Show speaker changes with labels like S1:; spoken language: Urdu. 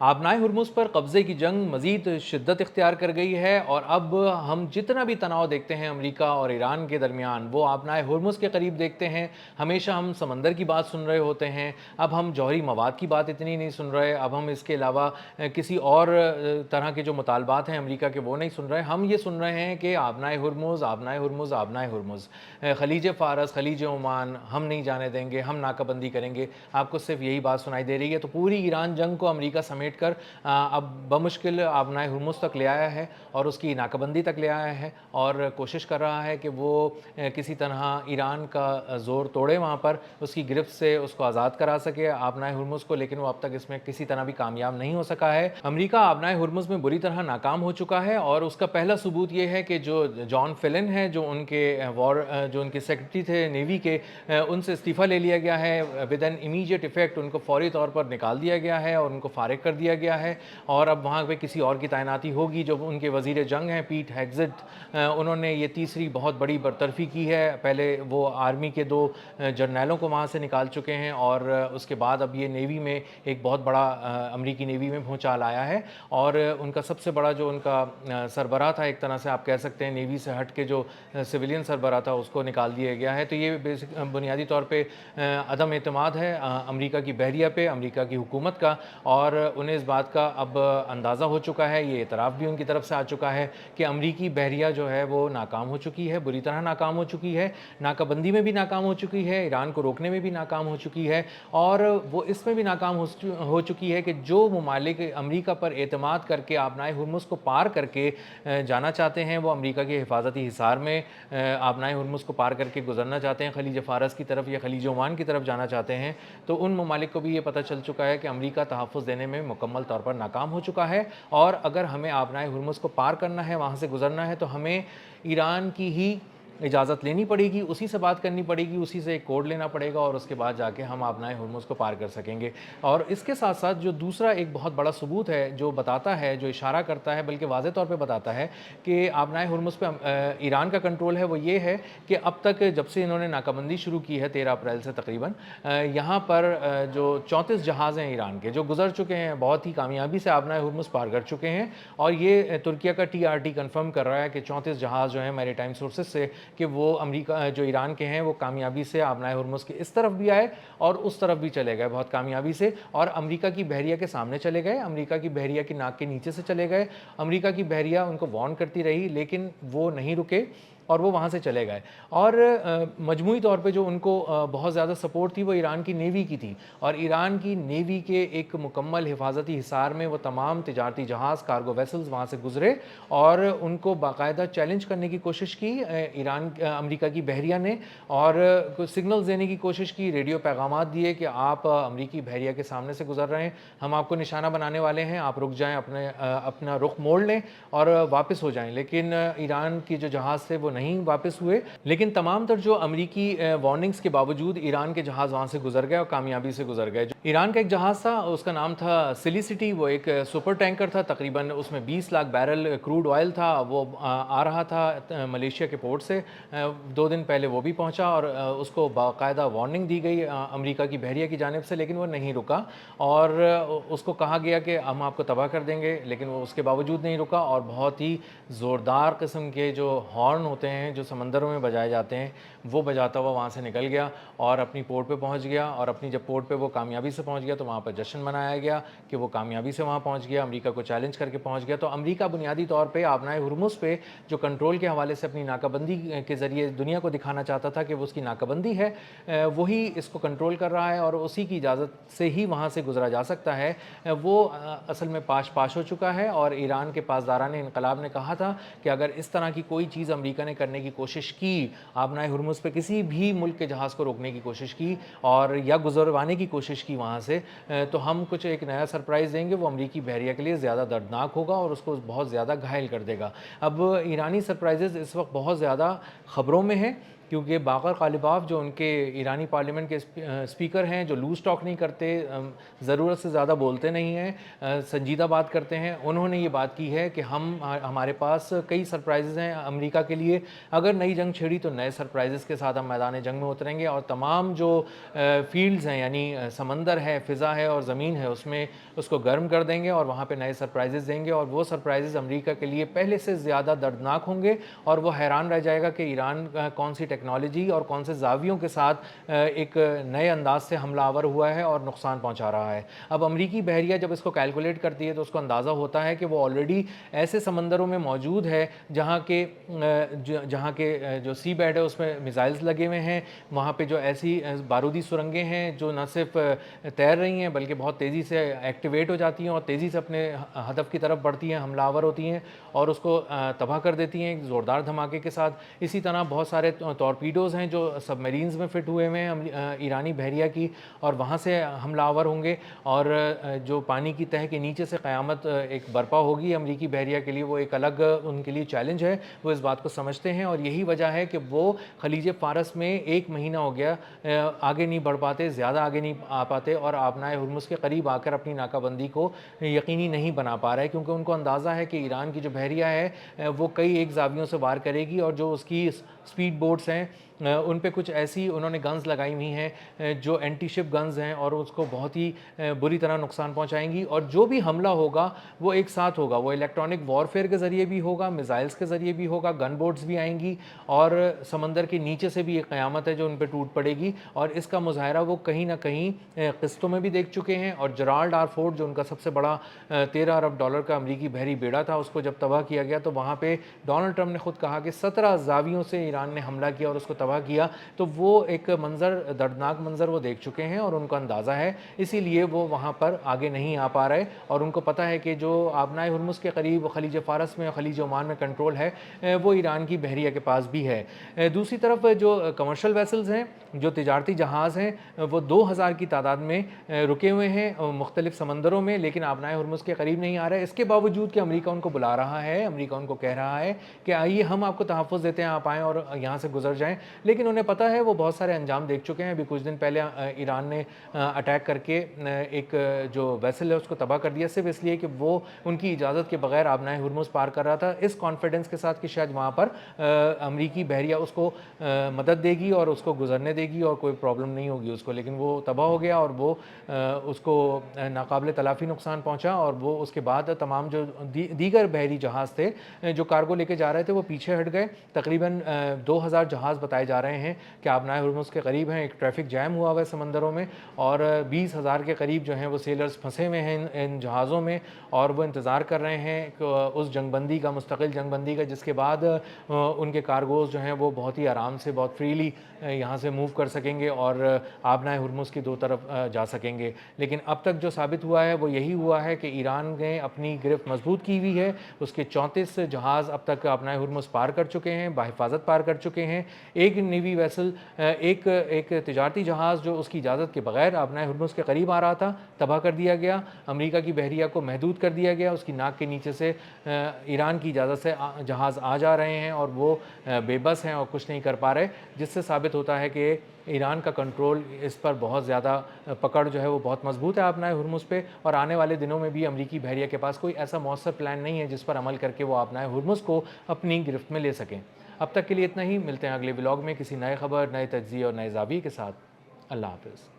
S1: آبنائے ہرمز پر قبضے کی جنگ مزید شدت اختیار کر گئی ہے اور اب ہم جتنا بھی تناؤ دیکھتے ہیں امریکہ اور ایران کے درمیان وہ آبنائے ہرمز کے قریب دیکھتے ہیں. ہمیشہ ہم سمندر کی بات سن رہے ہوتے ہیں. اب ہم جوہری مواد کی بات اتنی نہیں سن رہے. اب ہم اس کے علاوہ کسی اور طرح کے جو مطالبات ہیں امریکہ کے وہ نہیں سن رہے. ہم یہ سن رہے ہیں کہ آبنائے ہرمز آبنائے ہرمز آبنائے ہرمز, خلیج فارس, خلیج عمان ہم نہیں جانے دیں گے, ہم ناکہ بندی کریں گے. آپ کو صرف یہی بات سنائی دے رہی ہے. تو پوری ایران جنگ کو امریکہ سمیٹ کر اب بمشکل آبنائے ہرمز تک لے آیا ہے اور اس کی ناکہ بندی تک لے آیا ہے اور کوشش کر رہا ہے کہ وہ کسی طرح ایران کا زور توڑے وہاں پر, اس کی گرفت سے اس کو آزاد کرا سکے آبنائے ہرمز کو, لیکن وہ اب تک اس میں کسی طرح بھی کامیاب نہیں ہو سکا ہے. امریکہ آبنائے ہرمز میں بری طرح ناکام ہو چکا ہے اور اس کا پہلا ثبوت یہ ہے کہ جو جان فلن ہے جو ان کے جو ان کے سیکرٹری تھے نیوی کے, ان سے استعفیٰ لے لیا گیا ہے ود این امیجیٹ افیکٹ. ان کو فوری طور پر نکال دیا گیا ہے اور ان کو فارغ کر دیا گیا ہے اور اب وہاں پہ کسی اور کی تعیناتی ہوگی. جو ان کے وزیر جنگ ہیں پیٹ ہیگزٹ, انہوں نے یہ تیسری بہت بڑی برطرفی کی ہے. پہلے وہ آرمی کے 2 جرنیلوں کو وہاں سے نکال چکے ہیں اور اس کے بعد اب یہ نیوی میں ایک بہت بڑا امریکی نیوی میں بھونچال آیا ہے اور ان کا سب سے بڑا جو ان کا سربراہ تھا, ایک طرح سے آپ کہہ سکتے ہیں نیوی سے ہٹ کے جو سویلین سربراہ تھا, اس کو نکال دیا گیا ہے. تو یہ بنیادی طور پہ عدم اعتماد ہے امریکہ کی بحریہ پہ, امریکہ کی حکومت کا, اور انہیں اس بات کا اب اندازہ ہو چکا ہے, یہ اعتراف بھی ان کی طرف سے آ چکا ہے کہ امریکی بحریہ جو ہے وہ ناکام ہو چکی ہے, بری طرح ناکام ہو چکی ہے, ناکہ بندی میں بھی ناکام ہو چکی ہے, ایران کو روکنے میں بھی ناکام ہو چکی ہے اور وہ اس میں بھی ناکام ہو چکی ہے کہ جو ممالک امریکہ پر اعتماد کر کے آبنائے ہرمز کو پار کر کے جانا چاہتے ہیں, وہ امریکہ کے حفاظتی حصار میں آبنائے ہرمز کو پار کر کے گزرنا چاہتے ہیں, خلیج فارس کی طرف یا خلیج عمان کی طرف جانا چاہتے ہیں, تو ان ممالک کو بھی یہ پتہ چل چکا ہے کہ امریکہ تحفظ دینے میں مکمل طور پر ناکام ہو چکا ہے. اور اگر ہمیں آبنائے ہرمز کو پار کرنا ہے, وہاں سے گزرنا ہے, تو ہمیں ایران کی ہی اجازت لینی پڑے گی, اسی سے بات کرنی پڑے گی, اسی سے ایک کوڈ لینا پڑے گا اور اس کے بعد جا کے ہم آبنائے ہرمز کو پار کر سکیں گے. اور اس کے ساتھ ساتھ جو دوسرا ایک بہت بڑا ثبوت ہے جو بتاتا ہے, جو اشارہ کرتا ہے, بلکہ واضح طور پہ بتاتا ہے کہ آبنائے ہرمز پہ ایران کا کنٹرول ہے, وہ یہ ہے کہ اب تک جب سے انہوں نے ناکہ بندی شروع کی ہے 13 اپریل سے تقریباً, یہاں پر جو 34 جہاز ہیں ایران کے جو گزر چکے ہیں, بہت ہی کامیابی سے آبنائے ہرمز پار کر چکے ہیں. اور یہ ترکیہ کا TRT کنفرم کر رہا ہے کہ 34 جہاز جو ہیں میری ٹائم سورسز سے, کہ وہ امریکہ جو ایران کے ہیں وہ کامیابی سے آبنائے ہرمز کے اس طرف بھی آئے اور اس طرف بھی چلے گئے بہت کامیابی سے, اور امریکہ کی بحریہ کے سامنے چلے گئے, امریکہ کی بحریہ کی ناک کے نیچے سے چلے گئے. امریکہ کی بحریہ ان کو وارن کرتی رہی لیکن وہ نہیں رکے اور وہ وہاں سے چلے گئے. اور مجموعی طور پہ جو ان کو بہت زیادہ سپورٹ تھی وہ ایران کی نیوی کی تھی, اور ایران کی نیوی کے ایک مکمل حفاظتی حصار میں وہ تمام تجارتی جہاز, کارگو ویسلز وہاں سے گزرے اور ان کو باقاعدہ چیلنج کرنے کی کوشش کی امریکہ کی بحریہ نے, اور سگنلز دینے کی کوشش کی, ریڈیو پیغامات دیے کہ آپ امریکی بحریہ کے سامنے سے گزر رہے ہیں, ہم آپ کو نشانہ بنانے والے ہیں, آپ رک جائیں, اپنا رخ موڑ لیں اور واپس ہو جائیں. لیکن ایران کی جو جہاز تھے وہ نہیں واپس ہوئے, لیکن تمام تر جو امریکی وارننگز کے باوجود ایران کے جہاز وہاں سے گزر گئے اور کامیابی سے گزر گئے. ایران کا ایک جہاز تھا, اس کا نام تھا سیلیسٹی, وہ ایک سپر ٹینکر تھا, تقریباً اس میں 20 لاکھ بیرل کروڈ آئل تھا, وہ آ رہا تھا ملیشیا کے پورٹ سے. 2 دن پہلے وہ بھی پہنچا اور اس کو باقاعدہ وارننگ دی گئی امریکہ کی بحریہ کی جانب سے, لیکن وہ نہیں رکا اور اس کو کہا گیا کہ ہم آپ کو تباہ کر دیں گے, لیکن وہ اس کے باوجود نہیں رکا اور بہت ہی زوردار قسم کے جو ہارن ہوتے ہیں جو سمندروں میں بجائے جاتے ہیں وہ بجاتا ہوا وہاں سے نکل گیا اور اپنی پورٹ پہ پہنچ گیا. اور اپنی جب پورٹ پہ وہ کامیابی سے پہنچ گیا تو وہاں پر جشن منایا گیا کہ وہ کامیابی سے وہاں پہنچ گیا, امریکہ کو چیلنج کر کے پہنچ گیا. تو امریکہ بنیادی طور پہ آبنائے ہرمز پہ جو کنٹرول کے حوالے سے اپنی ناکہ بندی کے ذریعے دنیا کو دکھانا چاہتا تھا کہ وہ اس کی ناکہ بندی ہے, وہی اس کو کنٹرول کر رہا ہے اور اسی کی اجازت سے ہی وہاں سے گزرا جا سکتا ہے. وہ اصل میں پاش ہو چکا ہے اور ایران کے پاسداران انقلاب نے کہا تھا کہ اگر اس طرح کی کوئی چیز امریکہ نے کرنے کی کوشش کی, آبنائے ہرمز پہ کسی بھی ملک کے جہاز کو روکنے کی کوشش کی اور یا گزروانے کی کوشش کی وہاں سے, تو ہم کچھ ایک نیا سرپرائز دیں گے, وہ امریکی بحریہ کے لیے زیادہ دردناک ہوگا اور اس کو بہت زیادہ گھائل کر دے گا. اب ایرانی سرپرائزز اس وقت بہت زیادہ خبروں میں ہیں کیونکہ باقر غالباف جو ان کے ایرانی پارلیمنٹ کے اسپیکر ہیں، جو لوز ٹاک نہیں کرتے، ضرورت سے زیادہ بولتے نہیں ہیں، سنجیدہ بات کرتے ہیں، انہوں نے یہ بات کی ہے کہ ہمارے پاس کئی سرپرائزز ہیں امریکہ کے لیے، اگر نئی جنگ چھڑی تو نئے سرپرائزز کے ساتھ ہم میدان جنگ میں اتریں گے، اور تمام جو فیلڈز ہیں یعنی سمندر ہے، فضا ہے اور زمین ہے، اس کو گرم کر دیں گے اور وہاں پہ نئے سرپرائزز دیں گے، اور وہ سرپرائزز امریکہ کے لیے پہلے سے زیادہ دردناک ہوں گے، اور وہ حیران رہ جائے گا کہ ایران کون سی ٹیکنالوجی اور کون سے زاویوں کے ساتھ ایک نئے انداز سے حملہ آور ہوا ہے اور نقصان پہنچا رہا ہے۔ اب امریکی بحریہ جب اس کو کیلکولیٹ کرتی ہے تو اس کو اندازہ ہوتا ہے کہ وہ آلریڈی ایسے سمندروں میں موجود ہے جہاں کے جو سی بیڈ ہے اس میں میزائلز لگے ہوئے ہیں، وہاں پہ جو ایسی بارودی سرنگیں ہیں جو نہ صرف تیر رہی ہیں بلکہ بہت تیزی سے ایکٹیویٹ ہو جاتی ہیں اور تیزی سے اپنے ہدف کی طرف بڑھتی ہیں، حملہ آور ہوتی ہیں اور اس کو تباہ کر دیتی ہیں ایک زوردار دھماکے کے ساتھ۔ اسی طرح بہت سارے ٹورپیڈوز ہیں جو سب میرینز میں فٹ ہوئے ہوئے ہیں ایرانی بحریہ کی، اور وہاں سے حملہ آور ہوں گے، اور جو پانی کی تہہ کے نیچے سے قیامت ایک برپا ہوگی امریکی بحریہ کے لیے، وہ ایک الگ ان کے لیے چیلنج ہے، وہ اس بات کو سمجھتے ہیں، اور یہی وجہ ہے کہ وہ خلیج فارس میں 1 مہینہ ہو گیا آگے نہیں بڑھ پاتے، زیادہ آگے نہیں آ پاتے، اور آبنائے ہرمز کے قریب آ کر اپنی ناکہ بندی کو یقینی نہیں بنا پا رہے، کیونکہ ان کو اندازہ ہے کہ ایران کی جو بحریہ ہے وہ کئی ایک زاویوں سے وار کرے گی، اور جو اس کی سپیڈ بوٹس ہیں ان پہ کچھ ایسی انہوں نے گنز لگائی ہوئی ہیں جو اینٹی شپ گنز ہیں، اور اس کو بہت ہی بری طرح نقصان پہنچائیں گی، اور جو بھی حملہ ہوگا وہ ایک ساتھ ہوگا، وہ الیکٹرانک وارفیئر کے ذریعے بھی ہوگا، میزائلز کے ذریعے بھی ہوگا، گن بوٹس بھی آئیں گی، اور سمندر کے نیچے سے بھی ایک قیامت ہے جو ان پہ ٹوٹ پڑے گی، اور اس کا مظاہرہ وہ کہیں نہ کہیں قسطوں میں بھی دیکھ چکے ہیں، اور جرالڈ آر فورڈ جو ان کا سب سے بڑا $13 ارب کا امریکی بحری بیڑا تھا، اس کو جب تباہ کیا گیا تو وہاں پہ ڈونلڈ ٹرمپ نے خود کہا کہ 17 زاویوں سے ایران نے حملہ کیا اور اس کو تباہ کیا، تو وہ ایک منظر، دردناک منظر وہ دیکھ چکے ہیں اور ان کو اندازہ ہے، اسی لیے وہ وہاں پر آگے نہیں آ پا رہے، اور ان کو پتہ ہے کہ جو آبنائے ہرمز کے قریب خلیج فارس میں اور خلیج عمان میں کنٹرول ہے وہ ایران کی بحریہ کے پاس بھی ہے۔ دوسری طرف جو کمرشل ویسلز ہیں، جو تجارتی جہاز ہیں، وہ 2000 کی تعداد میں رکے ہوئے ہیں مختلف سمندروں میں، لیکن آبنائے ہرمز کے قریب نہیں آ رہے، اس کے باوجود کہ امریکہ ان کو بلا رہا ہے، امریکہ ان کو کہہ رہا ہے کہ آئیے ہم آپ کو تحفظ دیتے ہیں، آپ آئیں اور یہاں سے گزر جائیں، لیکن انہیں پتہ ہے وہ بہت سارے انجام دیکھ چکے ہیں۔ ابھی کچھ دن پہلے ایران نے اٹیک کر کے ایک جو ویسل ہے اس کو تباہ کر دیا، صرف اس لیے کہ وہ ان کی اجازت کے بغیر آبنائے ہرمز پار کر رہا تھا، اس کانفیڈنس کے ساتھ کہ شاید وہاں پر امریکی بحریہ اس کو مدد دے گی اور اس کو گزرنے دے گی اور کوئی پرابلم نہیں ہوگی اس کو، لیکن وہ تباہ ہو گیا اور وہ اس کو ناقابل تلافی نقصان پہنچا، اور وہ اس کے بعد تمام جو دیگر بحری جہاز تھے جو کارگو لے کے جا رہے تھے وہ پیچھے ہٹ گئے۔ تقریباً 2000 جہاز بتائے جا رہے ہیں کہ آبنائے ہرمز کے قریب ہیں، ایک ٹریفک جیم ہوا ہوا ہے سمندروں میں، اور 20,000 کے قریب جو ہیں وہ سیلرز پھنسے ہوئے ہیں ان جہازوں میں، اور وہ انتظار کر رہے ہیں اس جنگ بندی کا، مستقل جنگ بندی کا، جس کے بعد ان کے کارگوز جو ہیں وہ بہت ہی آرام سے، بہت فریلی یہاں سے موو کر سکیں گے اور آبنائے ہرمز کی 2 طرف جا سکیں گے۔ لیکن اب تک جو ثابت ہوا ہے وہ یہی ہوا ہے کہ ایران نے اپنی گرفت مضبوط کی ہوئی ہے، اس کے 34 جہاز اب تک آبنائے ہرمز پار کر چکے ہیں، بحفاظت پار کر چکے ہیں، ایک نیوی ویسل، ایک تجارتی جہاز جو اس کی اجازت کے بغیر آبنائے ہرمز کے قریب آ رہا تھا تباہ کر دیا گیا، امریکہ کی بحریہ کو محدود کر دیا گیا، اس کی ناک کے نیچے سے ایران کی اجازت سے جہاز آ جا رہے ہیں اور وہ بے بس ہیں اور کچھ نہیں کر پا رہے، جس سے ثابت ہوتا ہے کہ ایران کا کنٹرول اس پر بہت زیادہ پکڑ جو ہے وہ بہت مضبوط ہے آبنائے ہرمز پہ، اور آنے والے دنوں میں بھی امریکی بحریہ کے پاس کوئی ایسا مؤثر پلان نہیں ہے جس پر عمل کر کے وہ آبنائے ہرمز کو اپنی گرفت میں لے سکیں۔ اب تک کے لیے اتنا ہی، ملتے ہیں اگلے ولاگ میں کسی نئے خبر، نئے تجزیے اور نئے زاویے کے ساتھ۔ اللہ حافظ۔